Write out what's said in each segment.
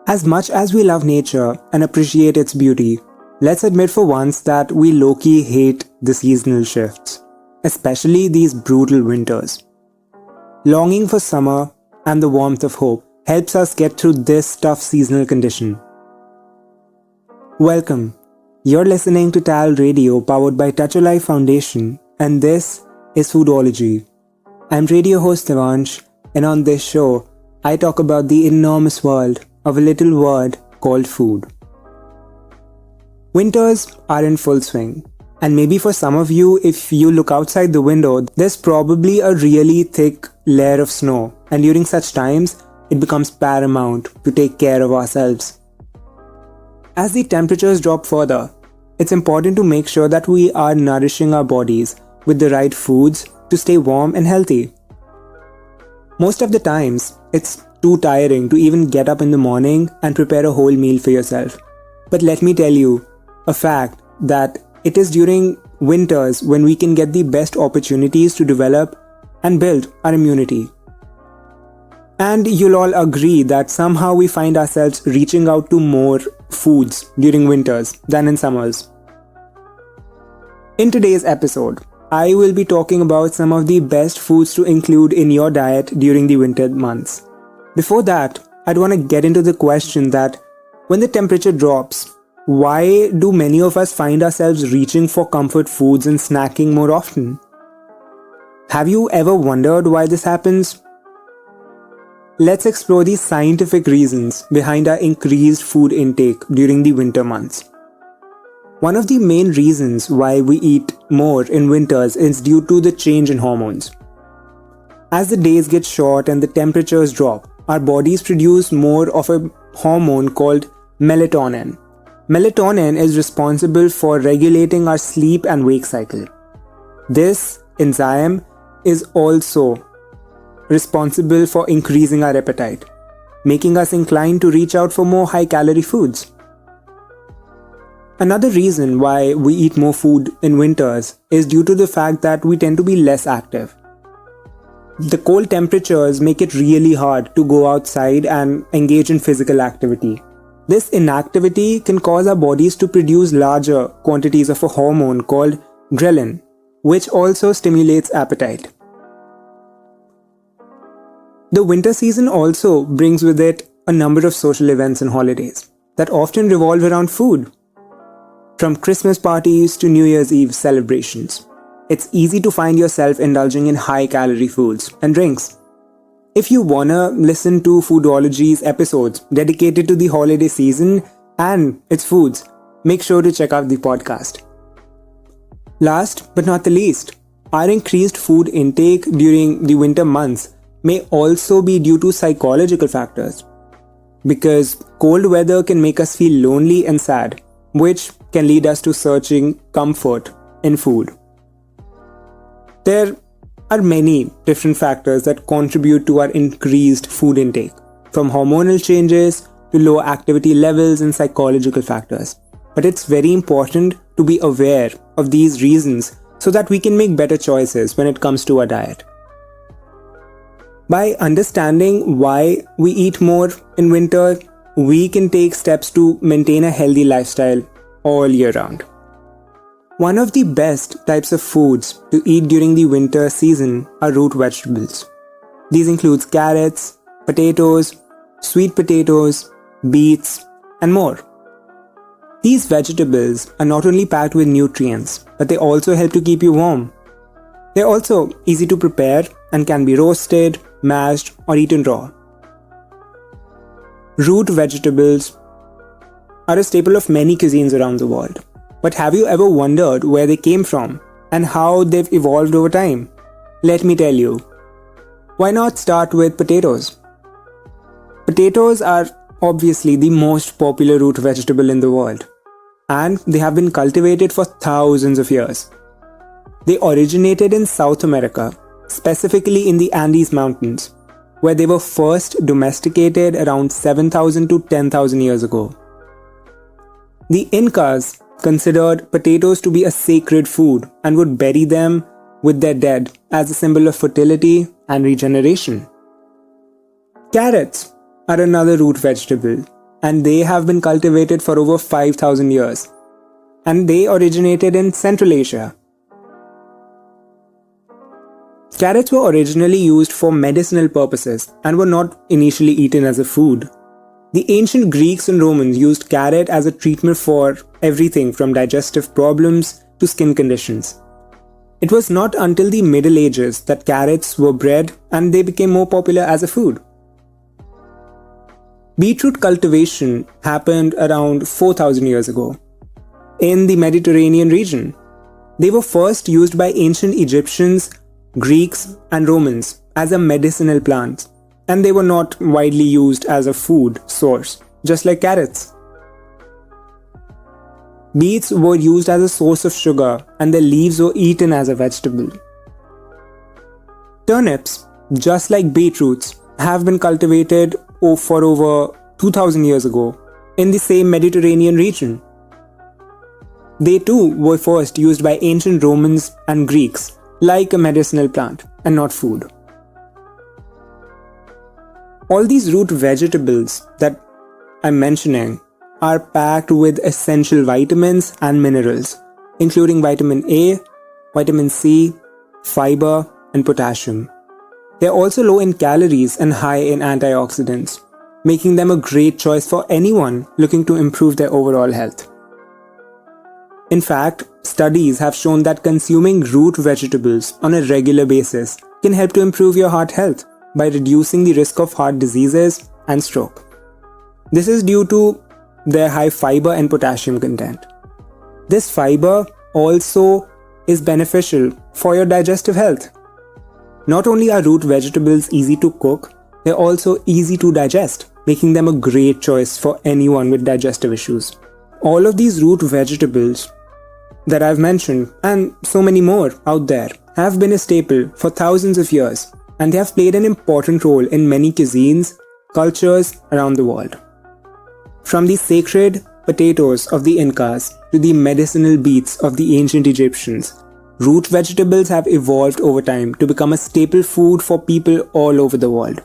As much as we love nature and appreciate its beauty, let's admit for once that we low-key hate the seasonal shifts, especially these brutal winters. Longing for summer and the warmth of hope helps us get through this tough seasonal condition. Welcome. You're listening to TALRadio powered by Touch a Life Foundation, and this is Foodology. I'm radio host Devansh, and on this show, I talk about the enormous world of a little word called food. Winters are in full swing, and maybe for some of you, if you look outside the window, there's probably a really thick layer of snow, and during such times, it becomes paramount to take care of ourselves. As the temperatures drop further, it's important to make sure that we are nourishing our bodies with the right foods to stay warm and healthy. Most of the times, it's too tiring to even get up in the morning and prepare a whole meal for yourself. But let me tell you a fact that it is during winters when we can get the best opportunities to develop and build our immunity. And you'll all agree that somehow we find ourselves reaching out to more foods during winters than in summers. In today's episode, I will be talking about some of the best foods to include in your diet during the winter months. Before that, I'd want to get into the question that when the temperature drops, why do many of us find ourselves reaching for comfort foods and snacking more often? Have you ever wondered why this happens? Let's explore the scientific reasons behind our increased food intake during the winter months. One of the main reasons why we eat more in winters is due to the change in hormones. As the days get short and the temperatures drop, our bodies produce more of a hormone called melatonin. Melatonin is responsible for regulating our sleep and wake cycle. This enzyme is also responsible for increasing our appetite, making us inclined to reach out for more high-calorie foods. Another reason why we eat more food in winters is due to the fact that we tend to be less active. The cold temperatures make it really hard to go outside and engage in physical activity. This inactivity can cause our bodies to produce larger quantities of a hormone called ghrelin, which also stimulates appetite. The winter season also brings with it a number of social events and holidays that often revolve around food. From Christmas parties to New Year's Eve celebrations, it's easy to find yourself indulging in high-calorie foods and drinks. If you wanna listen to Foodology's episodes dedicated to the holiday season and its foods, make sure to check out the podcast. Last but not the least, our increased food intake during the winter months may also be due to psychological factors. Because cold weather can make us feel lonely and sad, which can lead us to searching comfort in food. There are many different factors that contribute to our increased food intake, from hormonal changes to low activity levels and psychological factors. But it's very important to be aware of these reasons so that we can make better choices when it comes to our diet. By understanding why we eat more in winter, we can take steps to maintain a healthy lifestyle all year round. One of the best types of foods to eat during the winter season are root vegetables. These include carrots, potatoes, sweet potatoes, beets, and more. These vegetables are not only packed with nutrients, but they also help to keep you warm. They're also easy to prepare and can be roasted, mashed, or eaten raw. Root vegetables are a staple of many cuisines around the world. But have you ever wondered where they came from and how they've evolved over time? Let me tell you. Why not start with potatoes? Potatoes are obviously the most popular root vegetable in the world, and they have been cultivated for thousands of years. They originated in South America, specifically in the Andes Mountains, where they were first domesticated around 7,000 to 10,000 years ago. The Incas considered potatoes to be a sacred food and would bury them with their dead as a symbol of fertility and regeneration. Carrots are another root vegetable, and they have been cultivated for over 5,000 years, and they originated in Central Asia. Carrots were originally used for medicinal purposes and were not initially eaten as a food. The ancient Greeks and Romans used carrot as a treatment for everything from digestive problems to skin conditions. It was not until the Middle Ages that carrots were bred and they became more popular as a food. Beetroot cultivation happened around 4,000 years ago in the Mediterranean region. They were first used by ancient Egyptians, Greeks, and Romans as a medicinal plant, and they were not widely used as a food source, just like carrots. Beets were used as a source of sugar, and their leaves were eaten as a vegetable. Turnips, just like beetroots, have been cultivated for over 2,000 years ago in the same Mediterranean region. They too were first used by ancient Romans and Greeks like a medicinal plant and not food. All these root vegetables that I'm mentioning are packed with essential vitamins and minerals, including vitamin A, vitamin C, fiber, and potassium. They're also low in calories and high in antioxidants, making them a great choice for anyone looking to improve their overall health. In fact, studies have shown that consuming root vegetables on a regular basis can help to improve your heart health by reducing the risk of heart diseases and stroke. This is due to their high fiber and potassium content. This fiber also is beneficial for your digestive health. Not only are root vegetables easy to cook, they're also easy to digest, making them a great choice for anyone with digestive issues. All of these root vegetables that I've mentioned, and so many more out there, have been a staple for thousands of years, and they have played an important role in many cuisines, cultures around the world. From the sacred potatoes of the Incas to the medicinal beets of the ancient Egyptians, root vegetables have evolved over time to become a staple food for people all over the world.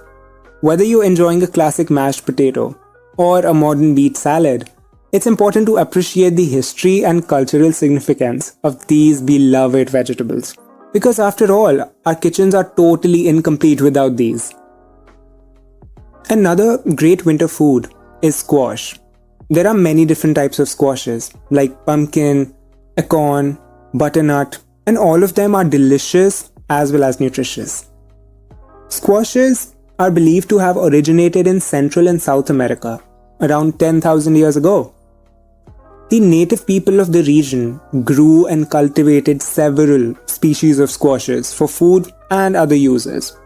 Whether you're enjoying a classic mashed potato or a modern beet salad, it's important to appreciate the history and cultural significance of these beloved vegetables. Because after all, our kitchens are totally incomplete without these. Another great winter food is squash. There are many different types of squashes like pumpkin, acorn, butternut, and all of them are delicious as well as nutritious. Squashes are believed to have originated in Central and South America around 10,000 years ago. The native people of the region grew and cultivated several species of squashes for food and other uses.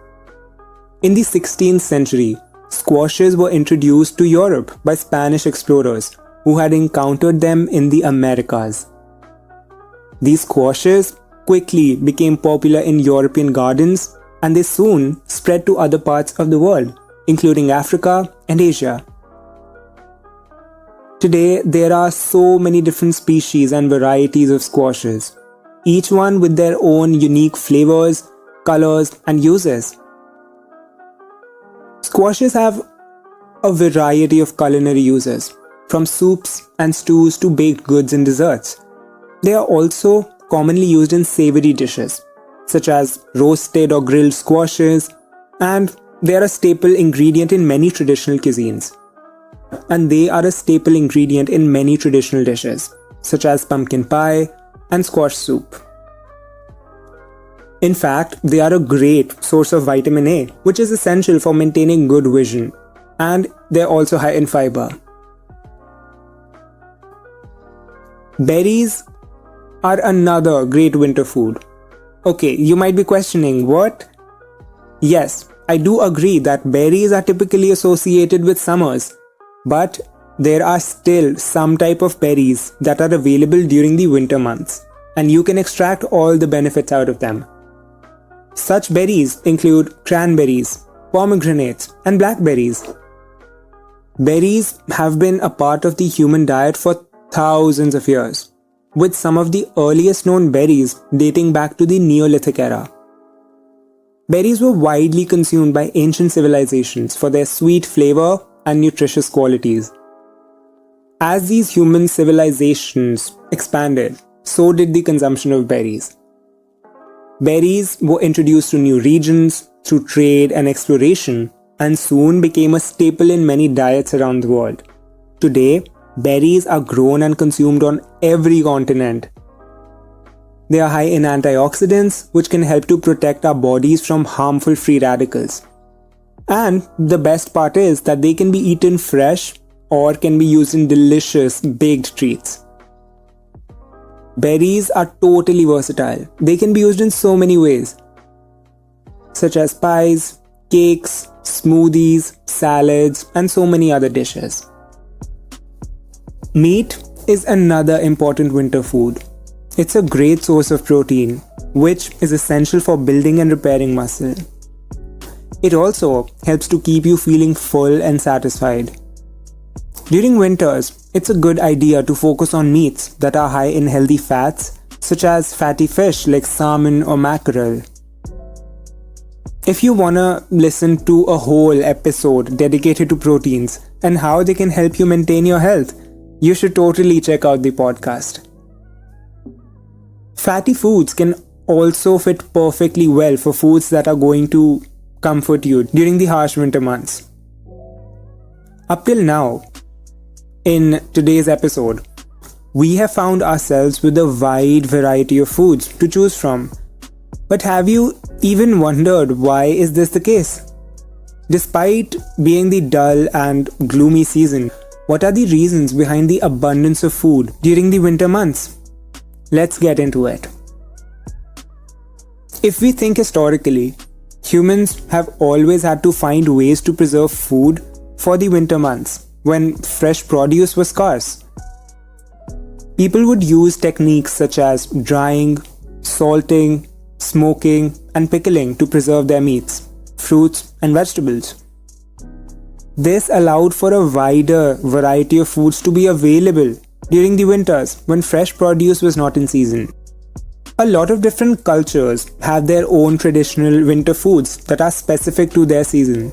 In the 16th century, squashes were introduced to Europe by Spanish explorers who had encountered them in the Americas. These squashes quickly became popular in European gardens, and they soon spread to other parts of the world, including Africa and Asia. Today, there are so many different species and varieties of squashes, each one with their own unique flavors, colors, and uses. Squashes have a variety of culinary uses, from soups and stews to baked goods and desserts. They are also commonly used in savory dishes, such as roasted or grilled squashes, and they are a staple ingredient in many traditional cuisines. And they are a staple ingredient in many traditional dishes, such as pumpkin pie and squash soup. In fact, they are a great source of vitamin A, which is essential for maintaining good vision, and they're also high in fiber. Berries are another great winter food. Okay, you might be questioning, what? Yes, I do agree that berries are typically associated with summers, but there are still some type of berries that are available during the winter months, and you can extract all the benefits out of them. Such berries include cranberries, pomegranates, and blackberries. Berries have been a part of the human diet for thousands of years. with some of the earliest known berries dating back to the Neolithic era. Berries were widely consumed by ancient civilizations for their sweet flavor and nutritious qualities. As these human civilizations expanded, so did the consumption of berries. Berries were introduced to new regions through trade and exploration and soon became a staple in many diets around the world. Today, berries are grown and consumed on every continent. They are high in antioxidants, which can help to protect our bodies from harmful free radicals. And the best part is that they can be eaten fresh or can be used in delicious baked treats. Berries are totally versatile. They can be used in so many ways, such as pies, cakes, smoothies, salads, and so many other dishes. Meat is another important winter food. It's a great source of protein, which is essential for building and repairing muscle. It also helps to keep you feeling full and satisfied. During winters, it's a good idea to focus on meats that are high in healthy fats, such as fatty fish like salmon or mackerel. If you wanna listen to a whole episode dedicated to proteins and how they can help you maintain your health, you should totally check out the podcast. Fatty foods can also fit perfectly well for foods that are going to comfort you during the harsh winter months. Up till now, in today's episode, we have found ourselves with a wide variety of foods to choose from. But have you even wondered why is this the case? Despite being the dull and gloomy season, what are the reasons behind the abundance of food during the winter months? Let's get into it. If we think historically, humans have always had to find ways to preserve food for the winter months when fresh produce was scarce. People would use techniques such as drying, salting, smoking, and pickling to preserve their meats, fruits, and vegetables. This allowed for a wider variety of foods to be available during the winters when fresh produce was not in season. A lot of different cultures have their own traditional winter foods that are specific to their season.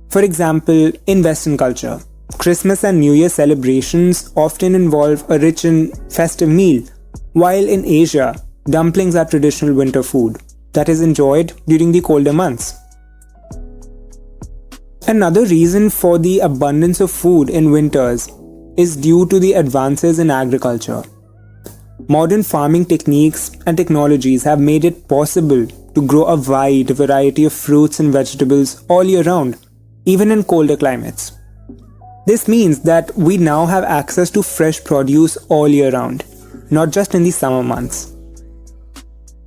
For example, in Western culture, Christmas and New Year celebrations often involve a rich and festive meal, while in Asia, dumplings are traditional winter food that is enjoyed during the colder months. Another reason for the abundance of food in winters is due to the advances in agriculture. Modern farming techniques and technologies have made it possible to grow a wide variety of fruits and vegetables all year round, even in colder climates. This means that we now have access to fresh produce all year round, not just in the summer months.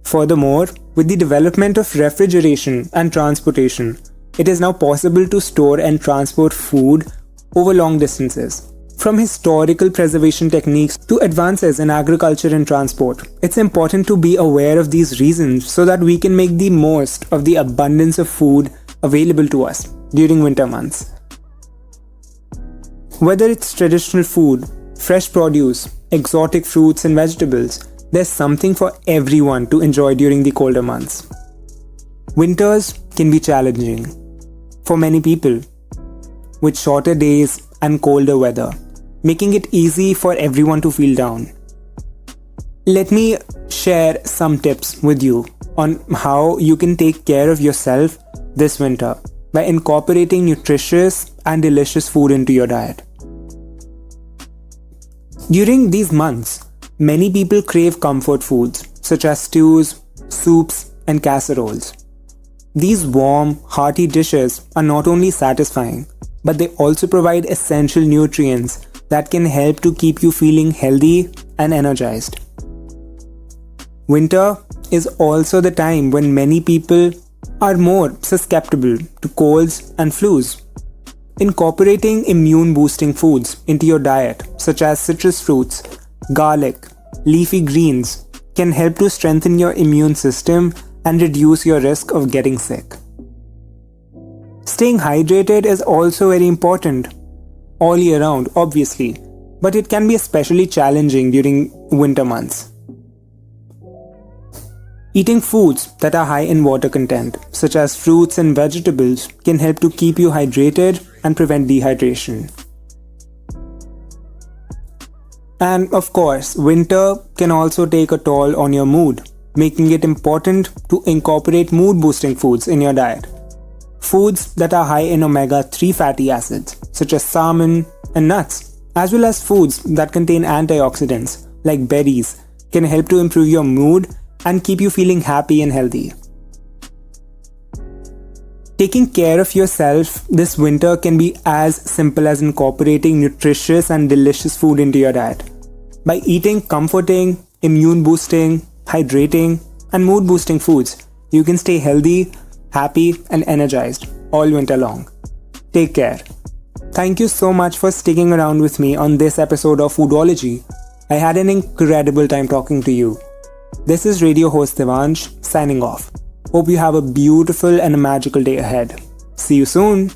Furthermore, with the development of refrigeration and transportation, it is now possible to store and transport food over long distances. From historical preservation techniques to advances in agriculture and transport, it's important to be aware of these reasons so that we can make the most of the abundance of food available to us during winter months. Whether it's traditional food, fresh produce, exotic fruits and vegetables, there's something for everyone to enjoy during the colder months. Winters can be challenging for many people, with shorter days and colder weather, making it easy for everyone to feel down. Let me share some tips with you on how you can take care of yourself this winter by incorporating nutritious and delicious food into your diet. During these months, many people crave comfort foods such as stews, soups, and casseroles. These warm, hearty dishes are not only satisfying, but they also provide essential nutrients that can help to keep you feeling healthy and energized. Winter is also the time when many people are more susceptible to colds and flus. Incorporating immune-boosting foods into your diet, such as citrus fruits, garlic, leafy greens, can help to strengthen your immune system and reduce your risk of getting sick. Staying hydrated is also very important all year round, obviously, but it can be especially challenging during winter months. Eating foods that are high in water content, such as fruits and vegetables, can help to keep you hydrated and prevent dehydration. And of course, winter can also take a toll on your mood, making it important to incorporate mood-boosting foods in your diet. Foods that are high in omega-3 fatty acids, such as salmon and nuts, as well as foods that contain antioxidants, like berries, can help to improve your mood and keep you feeling happy and healthy. Taking care of yourself this winter can be as simple as incorporating nutritious and delicious food into your diet. By eating comforting, immune-boosting, hydrating, and mood-boosting foods, you can stay healthy, happy, and energized all winter long. Take care. Thank you so much for sticking around with me on this episode of Foodology. I had an incredible time talking to you. This is radio host Devansh signing off. Hope you have a beautiful and a magical day ahead. See you soon.